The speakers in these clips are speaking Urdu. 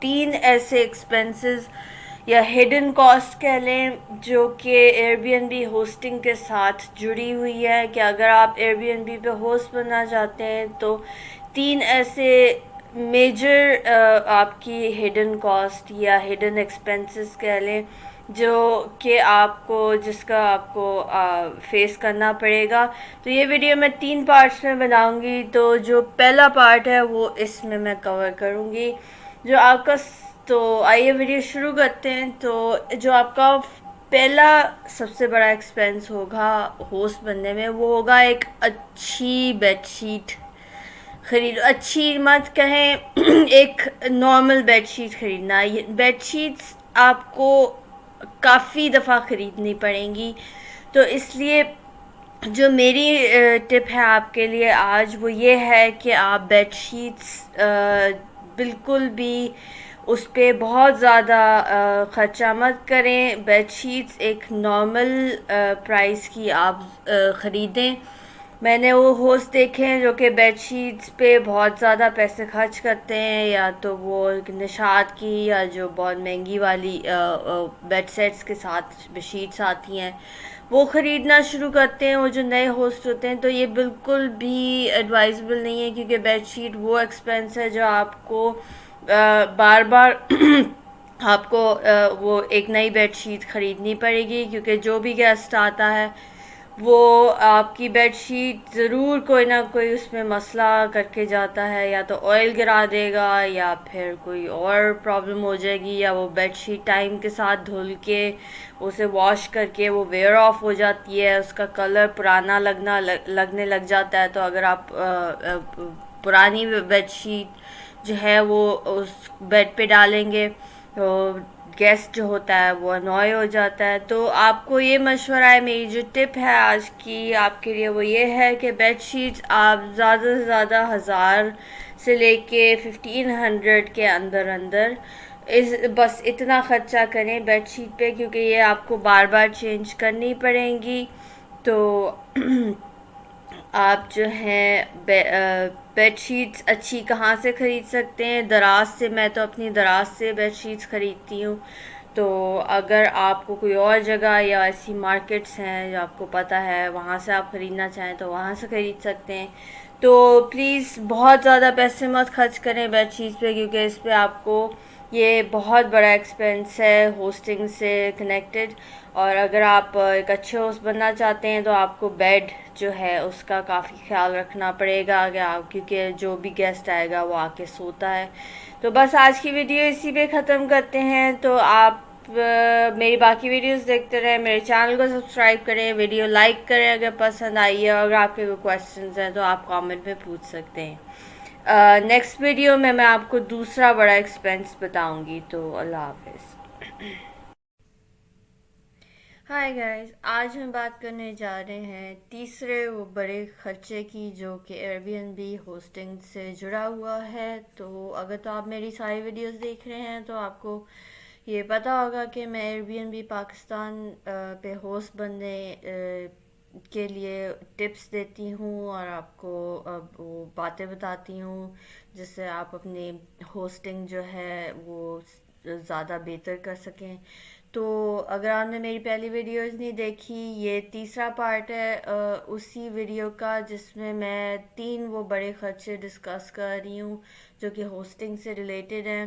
تین ایسے ایکسپینسز یا ہڈن کاسٹ کہہ لیں جو کہ Airbnb hosting کے ساتھ جڑی ہوئی ہے، کہ اگر آپ ایئر بی این بی پہ ہوسٹ بننا چاہتے ہیں تو تین ایسے میجر آپ کی ہڈن کاسٹ یا ہڈن ایکسپینسز کہہ لیں جو کہ جس کا آپ کو فیس کرنا پڑے گا. تو یہ ویڈیو میں 3 پارٹس میں بناؤں گی. تو جو پہلا پارٹ ہے وہ اس میں کور کروں گی جو آپ کا. تو آئیے ویڈیو شروع کرتے ہیں. تو جو آپ کا پہلا سب سے بڑا ایکسپینس ہوگا ہوسٹ بننے میں، وہ ہوگا ایک اچھی بیڈ شیٹ خرید. اچھی مت کہیں ایک نارمل بیڈ شیٹ خریدنا. بیڈ شیٹس آپ کو کافی دفعہ خریدنی پڑیں گی، تو اس لیے جو میری ٹپ ہے آپ کے لیے آج وہ یہ ہے کہ آپ بیڈ شیٹس بالکل بھی اس پہ بہت زیادہ خرچہ مت کریں. بیڈ شیٹس ایک نارمل پرائس کی آپ خریدیں. میں نے وہ ہوسٹ دیکھے ہیں جو کہ بیڈ شیٹس پہ بہت زیادہ پیسے خرچ کرتے ہیں، یا تو وہ نشاط کی یا جو بہت مہنگی والی بیڈ سیٹس کے ساتھ شیٹس آتی ہیں وہ خریدنا شروع کرتے ہیں، وہ جو نئے ہوسٹ ہوتے ہیں. تو یہ بالکل بھی ایڈوائزبل نہیں ہے، کیونکہ بیڈ شیٹ وہ ایکسپینس ہے جو آپ کو بار بار آپ کو وہ ایک نئی بیڈ شیٹ خریدنی پڑے گی، کیونکہ جو بھی گیسٹ آتا ہے وہ آپ کی بیڈ شیٹ ضرور کوئی نہ کوئی اس میں مسئلہ کر کے جاتا ہے. یا تو آئل گرا دے گا، یا پھر کوئی اور پرابلم ہو جائے گی، یا وہ بیڈ شیٹ ٹائم کے ساتھ دھل کے اسے واش کر کے وہ ویئر آف ہو جاتی ہے، اس کا کلر پرانا لگنے لگ جاتا ہے. تو اگر آپ پرانی بیڈ شیٹ جو ہے وہ اس بیڈ پہ ڈالیں گے تو گیسٹ جو ہوتا ہے وہ انوائے ہو جاتا ہے. تو آپ کو یہ مشورہ ہے، میری جو ٹپ ہے آج کی آپ کے لیے وہ یہ ہے کہ بیڈ شیٹس آپ زیادہ سے زیادہ 1000 سے لے کے 1500 کے اندر بس اتنا خرچہ کریں بیڈ شیٹ پہ، کیونکہ یہ آپ کو بار بار چینج کرنی پڑیں گی. تو آپ جو ہیں بیڈ شیٹس اچھی کہاں سے خرید سکتے ہیں؟ دراز سے. میں تو اپنی دراز سے بیڈ شیٹس خریدتی ہوں. تو اگر آپ کو کوئی اور جگہ یا ایسی مارکیٹس ہیں جو آپ کو پتہ ہے وہاں سے آپ خریدنا چاہیں تو وہاں سے خرید سکتے ہیں. تو پلیز بہت زیادہ پیسے مت خرچ کریں بیڈ شیٹس پہ، کیونکہ اس پہ آپ کو یہ بہت بڑا ایکسپینس ہے ہوسٹنگ سے کنیکٹڈ. اور اگر آپ ایک اچھے ہوسٹ بننا چاہتے ہیں تو آپ کو بیڈ جو ہے اس کا کافی خیال رکھنا پڑے گا، کیونکہ جو بھی گیسٹ آئے گا وہ آ کے سوتا ہے. تو بس آج کی ویڈیو اسی پہ ختم کرتے ہیں. تو آپ میری باقی ویڈیوز دیکھتے رہیں، میرے چینل کو سبسکرائب کریں، ویڈیو لائک کریں اگر پسند آئی ہے. اگر آپ کے کوئی کویسچنز ہیں تو آپ کامنٹ میں پوچھ سکتے ہیں. نیکسٹ ویڈیو میں آپ کو دوسرا بڑا ایکسپینس بتاؤں گی. تو اللہ حافظ. ہائی گائز، آج ہم بات کرنے جا رہے ہیں تیسرے وہ بڑے خرچے کی جو کہ Airbnb hosting سے جڑا ہوا ہے. تو اگر تو آپ میری ساری ویڈیوز دیکھ رہے ہیں تو آپ کو یہ پتہ ہوگا کہ میں Airbnb Pakistan پہ ہوسٹ بننے کے لیے ٹپس دیتی ہوں اور آپ کو وہ باتیں بتاتی ہوں جس سے آپ اپنی ہوسٹنگ جو ہے وہ زیادہ بہتر کر سکیں. تو اگر آپ نے میری پہلی ویڈیوز نہیں دیکھی، یہ تیسرا پارٹ ہے اسی ویڈیو کا جس میں 3 وہ بڑے خرچے ڈسکس کر رہی ہوں جو کہ ہوسٹنگ سے ریلیٹڈ ہیں.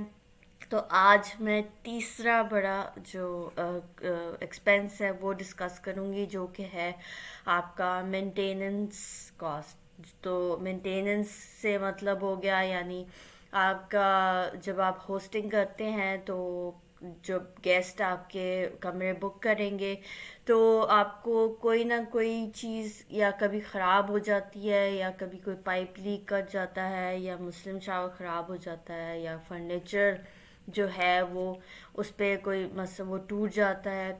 تو آج میں تیسرا بڑا جو ایکسپینس ہے وہ ڈسکس کروں گی جو کہ ہے آپ کا مینٹیننس کاسٹ. تو مینٹیننس سے مطلب ہو گیا یعنی آپ کا جب آپ ہوسٹنگ کرتے ہیں تو جب گیسٹ آپ کے کمرے بک کریں گے تو آپ کو کوئی نہ کوئی چیز یا کبھی خراب ہو جاتی ہے، یا کبھی کوئی پائپ لیک کر جاتا ہے، یا مسلم شاور خراب ہو جاتا ہے، یا فرنیچر جو ہے وہ اس پہ کوئی مثلا وہ ٹوٹ جاتا ہے.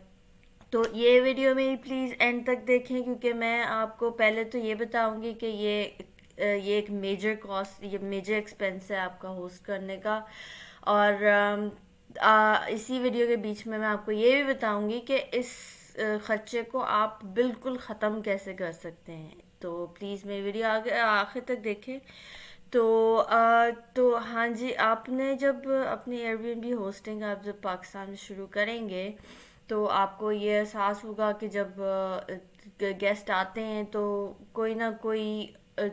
تو یہ ویڈیو میری پلیز اینڈ تک دیکھیں، کیونکہ میں آپ کو پہلے تو یہ بتاؤں گی کہ یہ ایک میجر کاسٹ، یہ میجر ایکسپینس ہے آپ کا ہوسٹ کرنے کا. اور اسی ویڈیو کے بیچ میں آپ کو یہ بھی بتاؤں گی کہ اس خرچے کو آپ بالکل ختم کیسے کر سکتے ہیں. تو پلیز میری ویڈیو آخر تک دیکھیں. تو ہاں جی، آپ نے جب اپنی Airbnb hosting آپ جب پاکستان میں شروع کریں گے تو آپ کو یہ احساس ہوگا کہ جب گیسٹ آتے ہیں تو کوئی نہ کوئی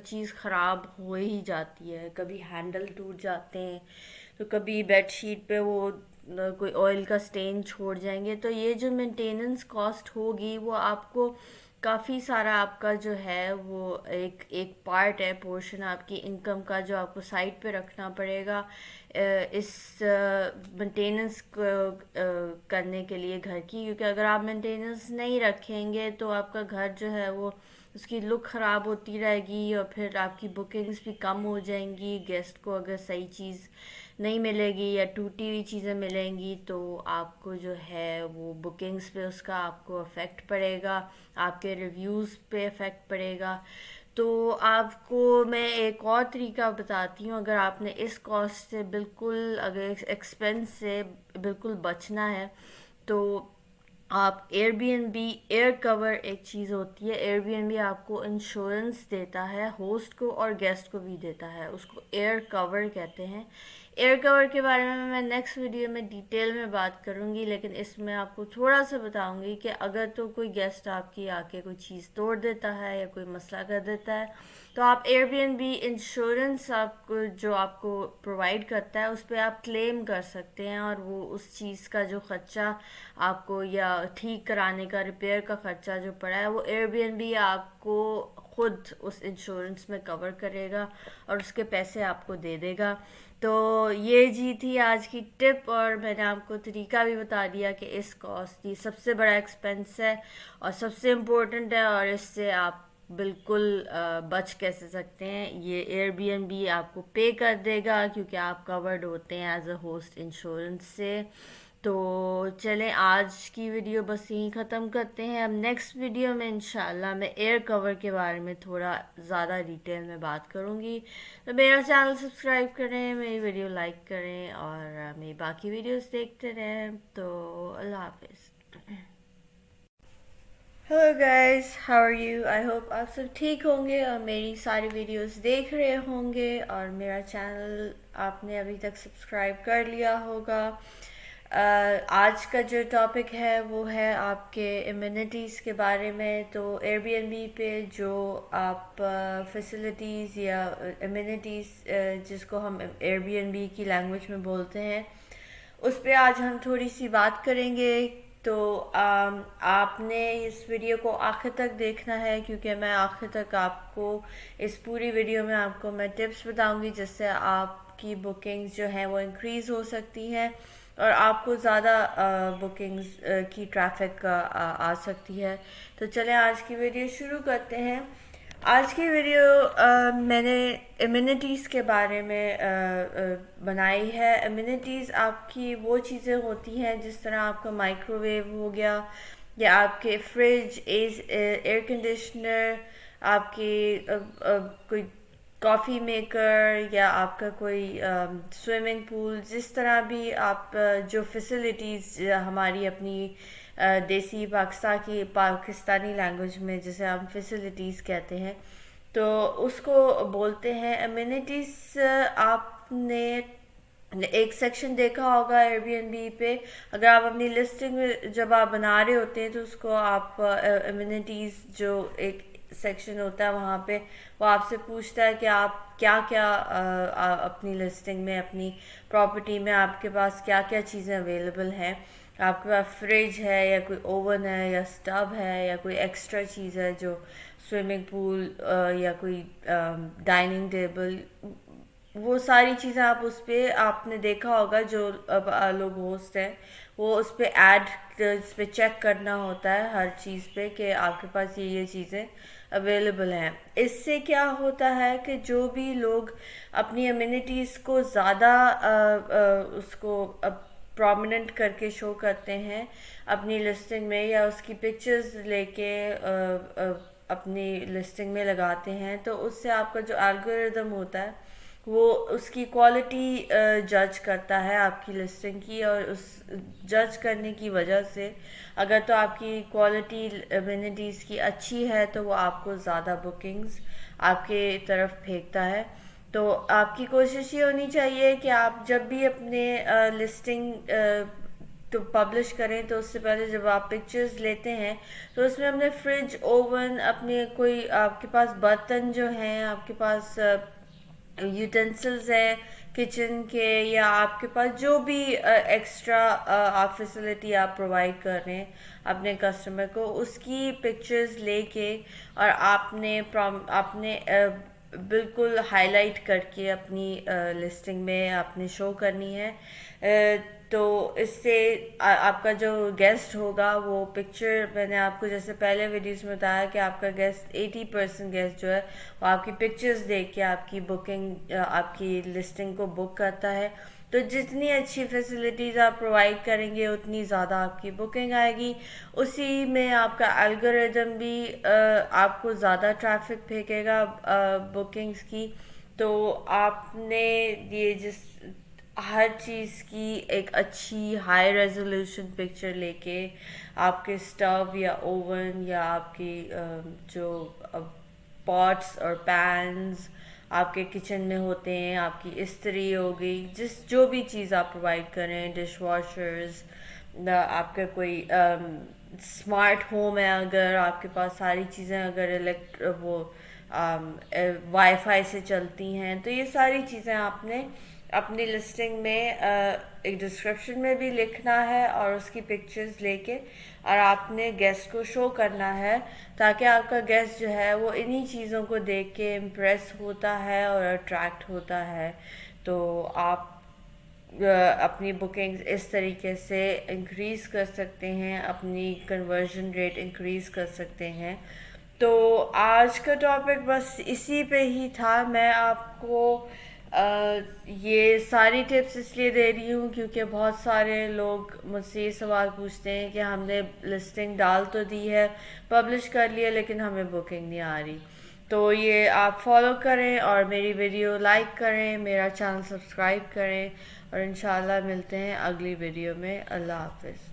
چیز خراب ہو ہی جاتی ہے. کبھی ہینڈل ٹوٹ جاتے ہیں، تو کبھی بیڈ شیٹ پہ وہ کوئی آئل کا سٹین چھوڑ جائیں گے. تو یہ جو مینٹیننس کاسٹ ہوگی وہ آپ کو کافی سارا آپ کا جو ہے وہ ایک پارٹ ہے، پورشن آپ کی انکم کا جو آپ کو سائڈ پہ رکھنا پڑے گا اس مینٹیننس کرنے کے لیے گھر کی. کیونکہ اگر آپ مینٹیننس نہیں رکھیں گے تو آپ کا گھر جو ہے وہ اس کی لک خراب ہوتی رہے گی اور پھر آپ کی بکنگز بھی کم ہو جائیں گی. گیسٹ کو اگر صحیح چیز نہیں ملے گی یا ٹوٹی ہوئی چیزیں ملیں گی تو آپ کو جو ہے وہ بکنگز پہ اس کا آپ کو افیکٹ پڑے گا، آپ کے ریویوز پہ افیکٹ پڑے گا. تو آپ کو میں ایک اور طریقہ بتاتی ہوں. اگر آپ نے اس کاسٹ سے بالکل، اگر ایکسپینس سے بالکل بچنا ہے تو آپ Airbnb air cover ایک چیز ہوتی ہے. ایئر بی این بی آپ کو انشورنس دیتا ہے، ہوسٹ کو اور گیسٹ کو بھی دیتا ہے. اس کو ایئر کور کہتے ہیں. ایئر کور کے بارے میں نیکسٹ ویڈیو میں ڈیٹیل میں بات کروں گی، لیکن اس میں آپ کو تھوڑا سا بتاؤں گی کہ اگر تو کوئی گیسٹ آپ کی آ کے کوئی چیز توڑ دیتا ہے یا کوئی مسئلہ کر دیتا ہے تو آپ Airbnb insurance آپ کو جو آپ کو پرووائڈ کرتا ہے اس پہ آپ کلیم کر سکتے ہیں، اور وہ اس چیز کا جو خرچہ آپ کو یا ٹھیک کرانے کا، ریپیئر کا خرچہ جو پڑا ہے وہ ایئر بی این بی آپ کو خود اس انشورنس میں کور کرے گا اور اس کے پیسے آپ کو دے دے گا. تو یہ جی تھی آج کی ٹپ، اور میں نے آپ کو طریقہ بھی بتا دیا کہ اس کاسٹ کی سب سے بڑا ایکسپینس ہے اور سب سے امپورٹنٹ ہے، اور اس سے آپ بالکل بچ کیسے سکتے ہیں. یہ ایئر بی این بی آپ کو پے کر دے گا کیونکہ آپ کورڈ ہوتے ہیں ایز اے ہوسٹ انشورنس سے. تو چلیں آج کی ویڈیو بس یہیں ختم کرتے ہیں. اب نیکسٹ ویڈیو میں انشاءاللہ میں ایئر کور کے بارے میں تھوڑا زیادہ ڈیٹیل میں بات کروں گی. تو میرا چینل سبسکرائب کریں، میری ویڈیو لائک کریں اور میری باقی ویڈیوز دیکھتے رہیں. تو اللہ حافظ. Hello guys, how are you? I hope آپ سب ٹھیک ہوں گے اور میری ساری ویڈیوز دیکھ رہے ہوں گے اور میرا چینل آپ نے ابھی تک سبسکرائب کر لیا ہوگا. آج کا جو ٹاپک ہے وہ ہے آپ کے امیونٹیز کے بارے میں. تو ایئر بی این بی پہ جو آپ فیسلٹیز یا امیونٹیز جس کو ہم ایئر بی این بی کی لینگویج میں بولتے ہیں، اس پہ آج ہم تھوڑی سی بات کریں گے. تو آپ نے اس ویڈیو کو آخر تک دیکھنا ہے کیونکہ میں آخر تک آپ کو اس پوری ویڈیو میں آپ کو میں ٹپس بتاؤں گی جس سے آپ کی بکنگز جو ہیں وہ انکریز ہو سکتی ہیں اور آپ کو زیادہ بکنگز کی ٹریفک آ سکتی ہے. تو چلیں آج کی ویڈیو شروع کرتے ہیں. آج کی ویڈیو میں نے امیونٹیز کے بارے میں بنائی ہے. امیونٹیز آپ کی وہ چیزیں ہوتی ہیں جس طرح آپ کا مائکرو ویو ہو گیا یا آپ کے فریج، ایئر کنڈیشنر، آپ کی کوئی کافی میکر یا آپ کا کوئی سوئمنگ پول، جس طرح بھی آپ جو فیسلٹیز ہماری اپنی دیسی پاکستانی لینگویج میں جسے ہم فیسلٹیز کہتے ہیں تو اس کو بولتے ہیں امیونٹیز. آپ نے ایک سیکشن دیکھا ہوگا ایئر بی این بی پہ، اگر آپ اپنی لسٹنگ میں جب آپ بنا رہے ہوتے ہیں تو اس کو آپ امیونٹیز جو ایک سیکشن ہوتا ہے وہاں پہ وہ آپ سے پوچھتا ہے کہ آپ کیا کیا اپنی لسٹنگ میں، اپنی پراپرٹی میں آپ کے پاس کیا کیا چیزیں اویلیبل ہیں. آپ کے پاس فریج ہے یا کوئی اوون ہے یا اسٹو ہے یا کوئی ایکسٹرا چیز ہے جو سوئمنگ پول یا کوئی ڈائننگ ٹیبل، وہ ساری چیزیں آپ اس پہ آپ نے دیکھا ہوگا جو اب لوگ ہوسٹ ہیں وہ اس پہ ایڈ، اس پہ چیک کرنا ہوتا ہے ہر چیز پہ کہ آپ کے پاس یہ چیزیں اویلیبل ہیں. اس سے کیا ہوتا ہے کہ جو بھی لوگ اپنی امیونٹیز کو زیادہ اس کو پرومیننٹ کر کے شو کرتے ہیں اپنی لسٹنگ میں یا اس کی پکچرز لے کے اپنی لسٹنگ میں لگاتے ہیں، تو اس سے آپ کا جو الگوریدم ہوتا ہے وہ اس کی کوالٹی جج کرتا ہے آپ کی لسٹنگ کی، اور اس جج کرنے کی وجہ سے اگر تو آپ کی کوالٹی امیونٹیز کی اچھی ہے تو وہ آپ کو زیادہ بکنگز آپ کے طرف پھینکتا ہے. تو آپ کی کوشش یہ ہونی چاہیے کہ آپ جب بھی اپنے لسٹنگ تو پبلش کریں تو اس سے پہلے جب آپ پکچرز لیتے ہیں تو اس میں اپنے فریج، اوون، اپنے کوئی آپ کے پاس برتن جو ہیں، آپ کے پاس یوٹینسلز ہیں کچن کے، یا آپ کے پاس جو بھی ایکسٹرا آپ فیسلٹی آپ پرووائڈ کر رہے ہیں اپنے کسٹمر کو، اس کی پکچرز لے کے اور آپ نے بالکل ہائی لائٹ کر کے اپنی لسٹنگ میں آپ نے شو کرنی ہے. تو اس سے آپ کا جو گیسٹ ہوگا وہ پکچر، میں نے آپ کو جیسے پہلے ویڈیوز میں بتایا کہ آپ کا گیسٹ 80% گیسٹ جو ہے وہ آپ کی پکچرز دیکھ کے آپ کی بکنگ، آپ کی لسٹنگ کو بک کرتا ہے. تو جتنی اچھی فیسلٹیز آپ پرووائڈ کریں گے اتنی زیادہ آپ کی بکنگ آئے گی. اسی میں آپ کا الگوریدم بھی آپ کو زیادہ ٹریفک پھینکے گا بکنگز کی. تو آپ نے یہ ہر چیز کی ایک اچھی ہائی ریزولوشن پکچر لے کے آپ کے اسٹو یا اوون یا آپ کی جو پاٹس اور پینز آپ کے کچن میں ہوتے ہیں، آپ کی استری ہو گئی، جو بھی چیز آپ پرووائڈ کریں، ڈش واشرز، آپ کا کوئی اسمارٹ ہوم ہے، اگر آپ کے پاس ساری چیزیں اگر وہ وائی فائی سے چلتی ہیں، تو یہ ساری چیزیں آپ نے اپنی لسٹنگ میں ایک ڈسکرپشن میں بھی لکھنا ہے اور اس کی پکچرز لے کے اور آپ نے گیسٹ کو شو کرنا ہے تاکہ آپ کا گیسٹ جو ہے وہ انہی چیزوں کو دیکھ کے امپریس ہوتا ہے اور اٹریکٹ ہوتا ہے. تو آپ اپنی بکنگز اس طریقے سے انکریز کر سکتے ہیں، اپنی کنورژن ریٹ انکریز کر سکتے ہیں. تو آج کا ٹاپک بس اسی پہ ہی تھا. میں آپ کو یہ ساری ٹپس اس لیے دے رہی ہوں کیونکہ بہت سارے لوگ مجھ سے یہ سوال پوچھتے ہیں کہ ہم نے لسٹنگ ڈال تو دی ہے، پبلش کر لیا، لیکن ہمیں بکنگ نہیں آ رہی. تو یہ آپ فالو کریں اور میری ویڈیو لائک کریں، میرا چینل سبسکرائب کریں، اور انشاءاللہ ملتے ہیں اگلی ویڈیو میں. اللہ حافظ.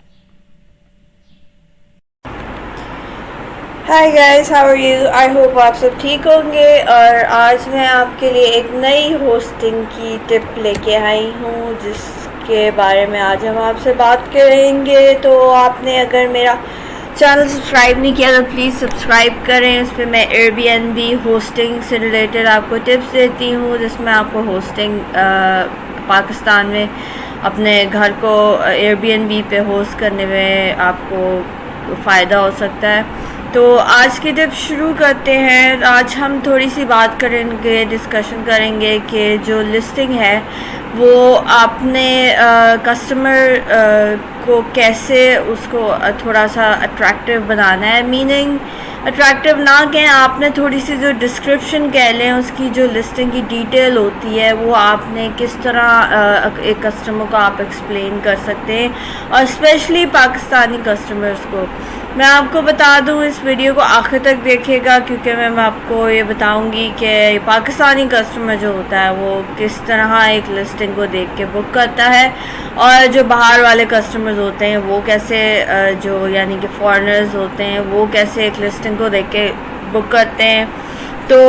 Hi guys, how are you? I hope آپ سب ٹھیک ہوں گے. اور آج میں آپ کے لیے ایک نئی ہوسٹنگ کی ٹپ لے کے آئی ہوں جس کے بارے میں آج ہم آپ سے بات کریں گے. تو آپ نے اگر میرا چینل سبسکرائب نہیں کیا تو پلیز سبسکرائب کریں. اس پہ میں Airbnb hosting سے ریلیٹڈ آپ کو ٹپس دیتی ہوں، جس میں آپ کو ہوسٹنگ پاکستان میں اپنے گھر کو ایئر بی این بی پہ ہوسٹ کرنے میں آپ کو فائدہ ہو سکتا ہے. تو آج کی ٹپ شروع کرتے ہیں. آج ہم تھوڑی سی بات کریں گے، ڈسکشن کریں گے کہ جو لسٹنگ ہے وہ آپ نے کسٹمر کو کیسے اس کو تھوڑا سا اٹریکٹیو بنانا ہے. میننگ اٹریکٹیو نہ کہیں، آپ نے تھوڑی سی جو ڈسکرپشن کہہ لیں، اس کی جو لسٹنگ کی ڈیٹیل ہوتی ہے وہ آپ نے کس طرح ایک کسٹمر کو آپ ایکسپلین کر سکتے ہیں، اور اسپیشلی پاکستانی کسٹمرز کو. میں آپ کو بتا دوں، اس ویڈیو کو آخر تک دیکھے گا کیونکہ میں آپ کو یہ بتاؤں گی کہ پاکستانی کسٹمر جو ہوتا ہے وہ کس طرح ایک لسٹنگ کو دیکھ کے بک کرتا ہے، اور جو باہر والے کسٹمرز ہوتے ہیں وہ کیسے جو یعنی کہ فارنرز ہوتے ہیں وہ کیسے ایک لسٹنگ کو دیکھ کے بک کرتے ہیں. تو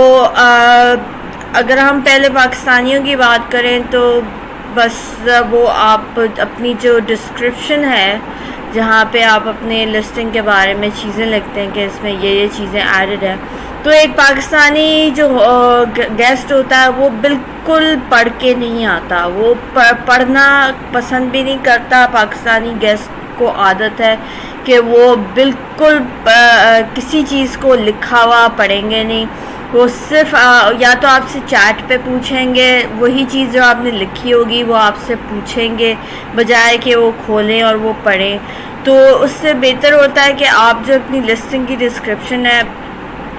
اگر ہم پہلے پاکستانیوں کی بات کریں تو بس وہ آپ اپنی جو ڈسکرپشن ہے جہاں پہ آپ اپنے لسٹنگ کے بارے میں چیزیں لکھتے ہیں کہ اس میں یہ چیزیں ایڈڈ ہیں، تو ایک پاکستانی جو گیسٹ ہوتا ہے وہ بالکل پڑھ کے نہیں آتا، وہ پڑھنا پسند بھی نہیں کرتا. پاکستانی گیسٹ کو عادت ہے کہ وہ بالکل کسی چیز کو لکھا ہوا پڑھیں گے نہیں. وہ صرف یا تو آپ سے چیٹ پہ پوچھیں گے، وہی چیز جو آپ نے لکھی ہوگی وہ آپ سے پوچھیں گے بجائے کہ وہ کھولیں اور وہ پڑھیں. تو اس سے بہتر ہوتا ہے کہ آپ جو اپنی لسٹنگ کی ڈسکرپشن ہے،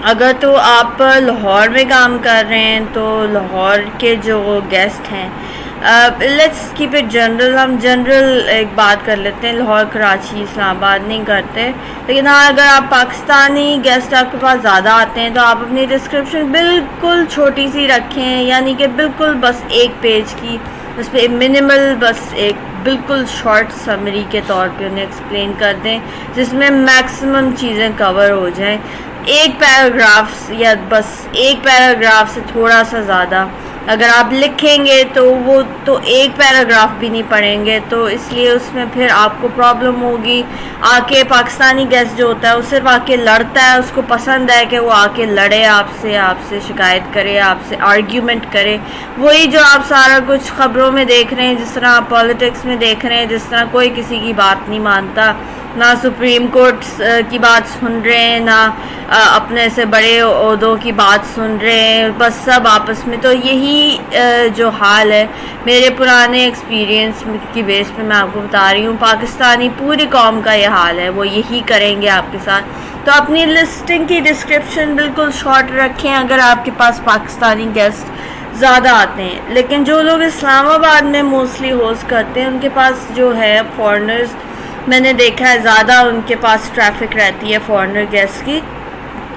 اگر تو آپ لاہور میں کام کر رہے ہیں تو لاہور کے جو گیسٹ ہیں، لیٹس کیپ اٹ جنرل، ہم جنرل ایک بات کر لیتے ہیں، لاہور، کراچی، اسلام آباد نہیں کرتے. لیکن ہاں اگر آپ پاکستانی گیسٹ آپ کے پاس زیادہ آتے ہیں تو آپ اپنی ڈسکرپشن بالکل چھوٹی سی رکھیں، یعنی کہ بالکل بس ایک پیج کی، اس پہ منیمل بس ایک بالکل شارٹ سمری کے طور پہ انہیں ایکسپلین کر دیں جس میں میکسیمم چیزیں کور ہو جائیں. ایک پیراگراف یا بس ایک پیراگراف سے تھوڑا سا زیادہ اگر آپ لکھیں گے تو وہ تو ایک پیراگراف بھی نہیں پڑھیں گے، تو اس لیے اس میں پھر آپ کو پرابلم ہوگی. آ کے پاکستانی گیسٹ جو ہوتا ہے وہ صرف آ کے لڑتا ہے، اس کو پسند ہے کہ وہ آ کے لڑے آپ سے شکایت کرے، آپ سے آرگیومنٹ کرے. وہی جو آپ سارا کچھ خبروں میں دیکھ رہے ہیں، جس طرح آپ پالیٹکس میں دیکھ رہے ہیں، جس طرح کوئی کسی کی بات نہیں مانتا، نہ سپریم کورٹ کی بات سن رہے ہیں، نہ اپنے سے بڑے عہدوں کی بات سن رہے ہیں، بس سب آپس میں. تو یہی جو حال ہے میرے پرانے ایکسپیرینس کی بیس پہ میں آپ کو بتا رہی ہوں، پاکستانی پوری قوم کا یہ حال ہے، وہ یہی کریں گے آپ کے ساتھ. تو اپنی لسٹنگ کی ڈسکرپشن بالکل شارٹ رکھیں اگر آپ کے پاس پاکستانی گیسٹ زیادہ آتے ہیں. لیکن جو لوگ اسلام آباد میں موسٹلی ہوسٹ کرتے ہیں، ان کے پاس جو ہے فارنرز، میں نے دیکھا ہے زیادہ ان کے پاس ٹریفک رہتی ہے فارنر گیسٹ کی.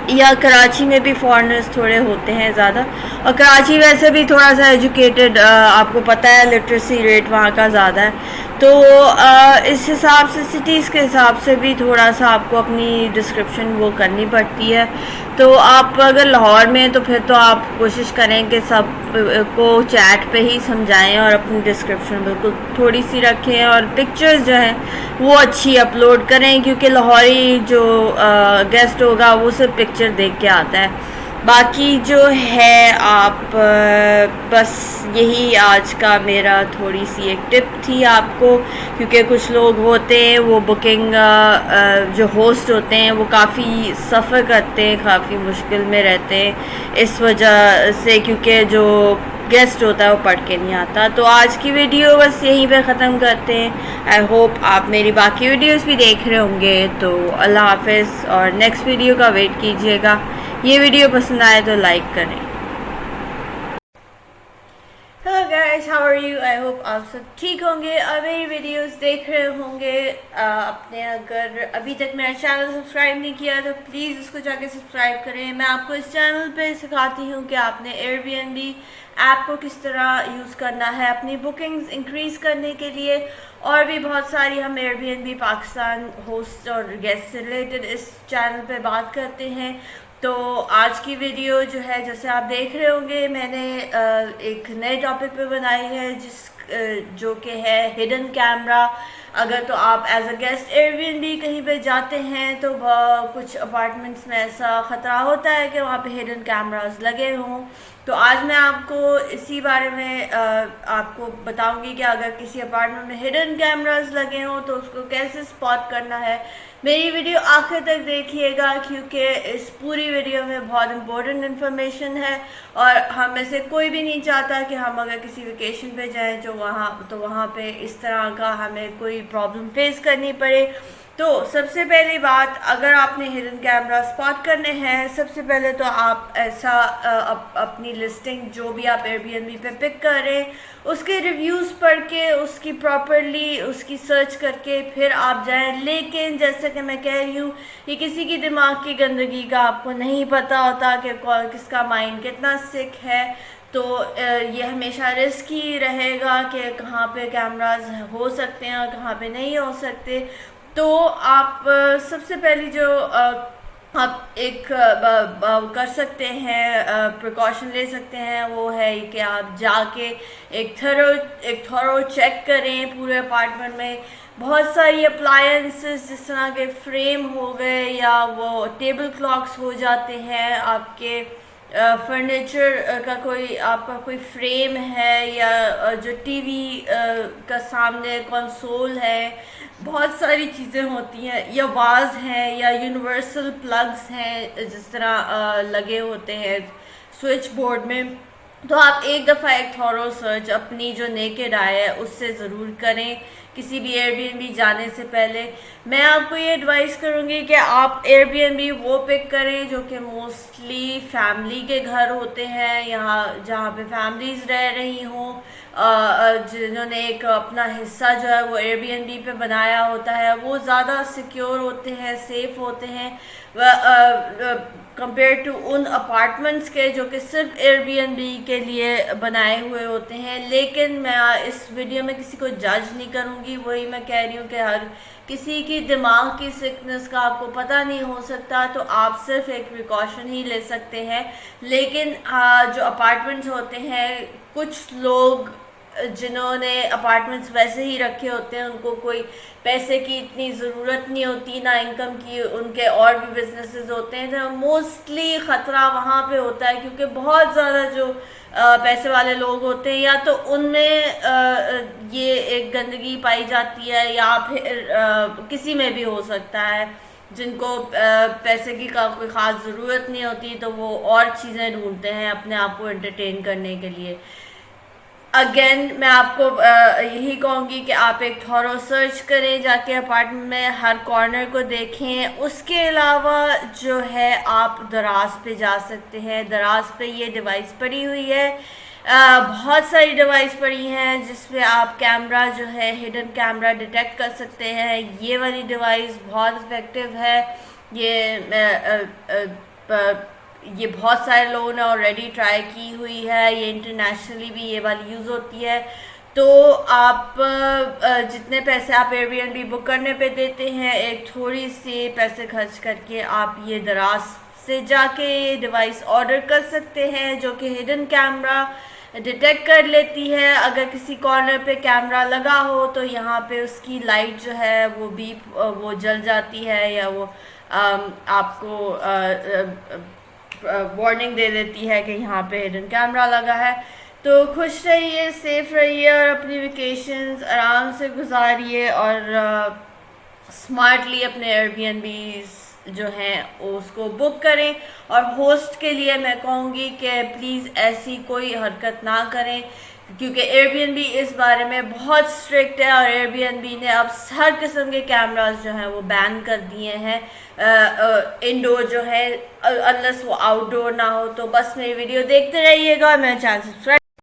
یا کراچی میں بھی فارنرز تھوڑے ہوتے ہیں زیادہ، اور کراچی ویسے بھی تھوڑا سا ایجوکیٹڈ، آپ کو پتہ ہے لٹریسی ریٹ وہاں کا زیادہ ہے. تو اس حساب سے سٹیز کے حساب سے بھی تھوڑا سا آپ کو اپنی ڈسکرپشن وہ کرنی پڑتی ہے. تو آپ اگر لاہور میں تو پھر تو آپ کوشش کریں کہ سب کو چیٹ پہ ہی سمجھائیں اور اپنی ڈسکرپشن بالکل تھوڑی سی رکھیں، اور پکچرز جو ہیں وہ اچھی اپلوڈ کریں، کیونکہ لاہوری جو گیسٹ ہوگا وہ صرف پکچر دیکھ کے آتا ہے. باقی جو ہے آپ بس یہی آج کا میرا تھوڑی سی ایک ٹپ تھی آپ کو، کیونکہ کچھ لوگ ہوتے ہیں وہ بکنگ جو ہوسٹ ہوتے ہیں وہ کافی سفر کرتے ہیں، کافی مشکل میں رہتے ہیں اس وجہ سے، کیونکہ جو گیسٹ ہوتا ہے وہ پڑھ کے نہیں آتا. تو آج کی ویڈیو بس یہیں پہ ختم کرتے ہیں. آئی ہوپ آپ میری باقی ویڈیوز بھی دیکھ رہے ہوں گے. تو اللہ حافظ، اور نیکسٹ ویڈیو کا ویٹ کیجیے گا. یہ ویڈیو پسند آئے تو لائک کریں. Hello guys, how are you? I hope آپ سب ٹھیک ہوں گے اور میری ویڈیوز دیکھ رہے ہوں گے. آپ نے اگر ابھی تک میرا چینل سبسکرائب نہیں کیا تو پلیز اس کو جا کے سبسکرائب کریں. میں آپ کو اس چینل پہ سکھاتی ہوں کہ آپ نے Airbnb app کو کس طرح یوز کرنا ہے اپنی بکنگز انکریز کرنے کے لیے، اور بھی بہت ساری ہم Airbnb Pakistan host اور گیسٹ سے ریلیٹڈ اس چینل پہ بات کرتے ہیں. تو آج کی ویڈیو جو ہے جیسے آپ دیکھ رہے ہوں گے، میں نے ایک نئے ٹاپک پہ بنائی ہے جو کہ ہے ہڈن کیمرہ. اگر تو آپ as a guest Airbnb کہیں پہ جاتے ہیں تو کچھ اپارٹمنٹس میں ایسا خطرہ ہوتا ہے کہ وہاں پہ ہڈن کیمراز لگے ہوں. تو آج میں آپ کو اسی بارے میں آپ کو بتاؤں گی کہ اگر کسی اپارٹمنٹ میں ہڈن کیمراز لگے ہوں تو اس کو کیسے اسپاٹ کرنا ہے. میری ویڈیو آخر تک دیکھیے گا، کیونکہ اس پوری ویڈیو میں بہت امپورٹنٹ انفارمیشن ہے، اور ہم میں سے کوئی بھی نہیں چاہتا کہ ہم اگر کسی ویکیشن پہ جائیں تو وہاں پہ اس طرح کا ہمیں کوئی پرابلم فیس کرنی پڑے. تو سب سے پہلی بات، اگر آپ نے ہڈن کیمرہ اسپاٹ کرنے ہیں، سب سے پہلے تو آپ ایسا اپنی لسٹنگ جو بھی آپ ایئر بی این بی پہ پک کر رہے ہیں اس کے ریویوز پڑھ کے، اس کی پراپرلی اس کی سرچ کر کے پھر آپ جائیں. لیکن جیسا کہ میں کہہ رہی ہوں، یہ کسی کی دماغ کی گندگی کا آپ کو نہیں پتہ ہوتا کہ کس کا مائنڈ کتنا سک ہے. تو یہ ہمیشہ رسک ہی رہے گا کہ کہاں پہ کیمراز ہو سکتے ہیں اور کہاں پہ نہیں ہو سکتے. تو آپ سب سے پہلی جو آپ ایک کر سکتے ہیں، پریکاشن لے سکتے ہیں، وہ ہے کہ آپ جا کے ایک تھورو چیک کریں پورے اپارٹمنٹ میں. بہت ساری اپلائنسز جس طرح کے فریم ہو گئے یا وہ ٹیبل کلاکس ہو جاتے ہیں، آپ کے فرنیچر کا آپ کا کوئی فریم ہے، یا جو ٹی وی کا سامنے کنسول ہے، بہت ساری چیزیں ہوتی ہیں، یا واز ہیں، یا یونیورسل پلگز ہیں جس طرح لگے ہوتے ہیں سوئچ بورڈ میں. تو آپ ایک دفعہ ایک تھورو سرچ اپنی جو نیکڈ آئی ہے اس سے ضرور کریں کسی بھی ایئر بی این بی جانے سے پہلے. میں آپ کو یہ ایڈوائز کروں گی کہ آپ ایئر بی این بی وہ پک کریں جو کہ موسٹلی فیملی کے گھر ہوتے ہیں، یہاں جہاں پہ فیملیز رہ رہی ہوں، جنہوں نے ایک اپنا حصہ جو ہے وہ ایئر بی این بی پہ بنایا ہوتا ہے. وہ زیادہ سیکیور ہوتے ہیں، سیف ہوتے ہیں کمپیئر ٹو ان اپارٹمنٹس کے جو کہ صرف ایئر بی این بی کے لیے بنائے ہوئے ہوتے ہیں. لیکن میں اس ویڈیو میں کسی کو جج نہیں کروں گی. گی وہی میں کہہ رہی ہوں کہ ہر کسی کی دماغ کی سکنس کا آپ کو پتہ نہیں ہو سکتا، تو آپ صرف ایک پریکاشن ہی لے سکتے ہیں. لیکن جو اپارٹمنٹس ہوتے ہیں، کچھ لوگ جنہوں نے اپارٹمنٹس ویسے ہی رکھے ہوتے ہیں، ان کو کوئی پیسے کی اتنی ضرورت نہیں ہوتی، نہ انکم کی، ان کے اور بھی بزنسز ہوتے ہیں، تو موسٹلی خطرہ وہاں پہ ہوتا ہے کیونکہ بہت زیادہ جو پیسے والے لوگ ہوتے ہیں یا تو ان میں یہ ایک گندگی پائی جاتی ہے، یا پھر کسی میں بھی ہو سکتا ہے جن کو پیسے کی کوئی خاص ضرورت نہیں ہوتی، تو وہ اور چیزیں ڈھونڈتے ہیں اپنے آپ کو انٹرٹین کرنے کے لیے. اگین میں آپ کو یہی کہوں گی کہ آپ ایک تھورو سرچ کریں، جا کے اپارٹمنٹ میں ہر کارنر کو دیکھیں. اس کے علاوہ جو ہے آپ دراز پہ جا سکتے ہیں. دراز پہ یہ ڈیوائس پڑی ہوئی ہے، بہت ساری ڈیوائس پڑی ہیں جس میں آپ کیمرہ جو ہے ہڈن کیمرہ ڈیٹیکٹ کر سکتے ہیں. یہ والی ڈیوائس بہت افیکٹو ہے. یہ بہت سارے لوگوں نے آلریڈی ٹرائی کی ہوئی ہے. یہ انٹرنیشنلی بھی یہ والی یوز ہوتی ہے. تو آپ جتنے پیسے آپ ایئر بی این بی بک کرنے پہ دیتے ہیں، ایک تھوڑی سی پیسے خرچ کر کے آپ یہ دراز سے جا کے یہ ڈیوائس آرڈر کر سکتے ہیں، جو کہ ہڈن کیمرہ ڈیٹیکٹ کر لیتی ہے. اگر کسی کارنر پہ کیمرہ لگا ہو تو یہاں پہ اس کی لائٹ جو ہے وہ بیپ وہ جل جاتی ہے، یا وہ آپ کو وارننگ دے دیتی ہے کہ یہاں پہ ہڈن کیمرہ لگا ہے. تو خوش رہیے، سیف رہیے، اور اپنی ویکیشنز آرام سے گزاریے، اور اسمارٹلی اپنے ایئر بی این بیز جو ہیں اس کو بک کریں. اور ہوسٹ کے لیے میں کہوں گی کہ پلیز ایسی کوئی حرکت نہ کریں، کیونکہ ایئر بی این بی اس بارے میں بہت اسٹرکٹ ہے، اور ایئر بی این بی نے اب ہر قسم کے کیمراز جو ہیں وہ بین کر دیے ہیں انڈور جو ہے، انلیس وہ آؤٹ ڈور نہ ہو. تو بس میری ویڈیو دیکھتے رہیے گا، میرا چینل سبسکرائب